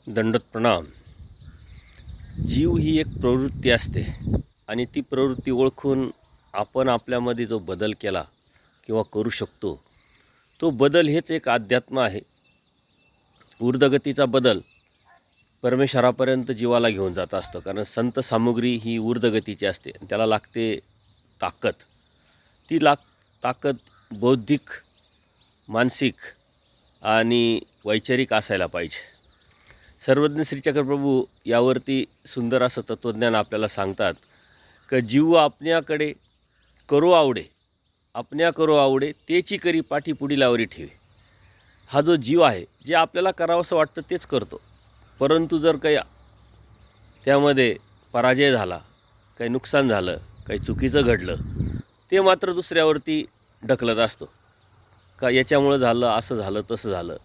दंडोत प्रणाम. जीव ही एक प्रवृत्ती असते आणि ती प्रवृत्ती ओळखून आपण आपल्यामध्ये जो बदल केला किंवा करू शकतो, तो बदल हेच एक अध्यात्म आहे. ऊर्ध्वगतीचा बदल परमेश्वरापर्यंत जीवाला घेऊन जात असतो, कारण संत सामुग्री ही ऊर्ध्वगतीची असते. त्याला लागते ताकद. ती ताकद बौद्धिक, मानसिक आणि वैचारिक असायला पाहिजे. सर्वज्ञ श्रीचक्रप्रभू यावरती सुंदर असं तत्त्वज्ञान आपल्याला सांगतात की जीव आपण्याकडे करो आवडे तेची करी पाठी पुढील आवरी ठेवे. हा जो जीव आहे, जे आपल्याला करावंसं वाटतं तेच करतो, परंतु जर काही त्यामध्ये पराजय झाला, काही नुकसान झालं, काही चुकीचं घडलं, ते मात्र दुसऱ्यावरती ढकलत असतो का याच्यामुळं झालं, असं झालं, तसं झालं,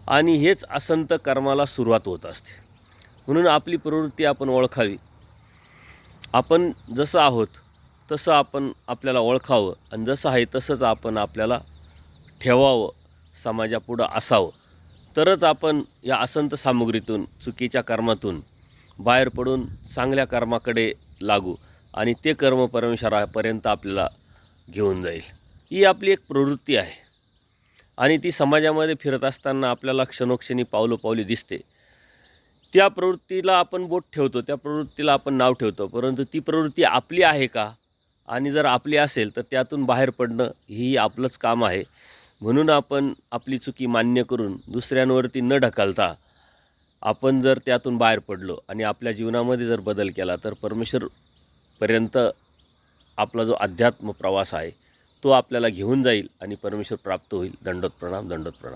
आणि हेच असंत कर्माला सुरुवात होत असते. म्हणून आपली प्रवृत्ती आपण ओळखावी. आपण जसं आहोत तसं आपण आपल्याला ओळखावं आणि जसं आहे तसंच आपण आपल्याला ठेवावं, समाजापुढं असावं. तरच आपण या असंत सामुग्रीतून, चुकीच्या कर्मातून बाहेर पडून चांगल्या कर्माकडे लागू आणि ते कर्म परमेश्वरापर्यंत आपल्याला घेऊन जाईल. ही आपली एक प्रवृत्ती आहे आणि ती समाजामध्ये फिरत असताना आपल्याला क्षणोक्षणी पावलोपावली दिसते. त्या प्रवृत्तीला आपण बोट ठेवतो, त्या प्रवृत्तीला आपण नाव ठेवतो, परंतु ती प्रवृत्ती आपली आहे का? आणि जर आपली असेल तर त्यातून बाहेर पडणं ही आपलंच काम आहे. म्हणून आपण आपली चुकी मान्य करून दुसऱ्यांवरती न ढकलता आपण जर त्यातून बाहेर पडलो आणि आपल्या जीवनामध्ये जर बदल केला, तर परमेश्वरपर्यंत आपला जो अध्यात्म प्रवास आहे तो आपल्याला घेऊन जाईल आणि परमेश्वर प्राप्त होईल. दंडोत प्रणाम, दंडोत प्रणाम.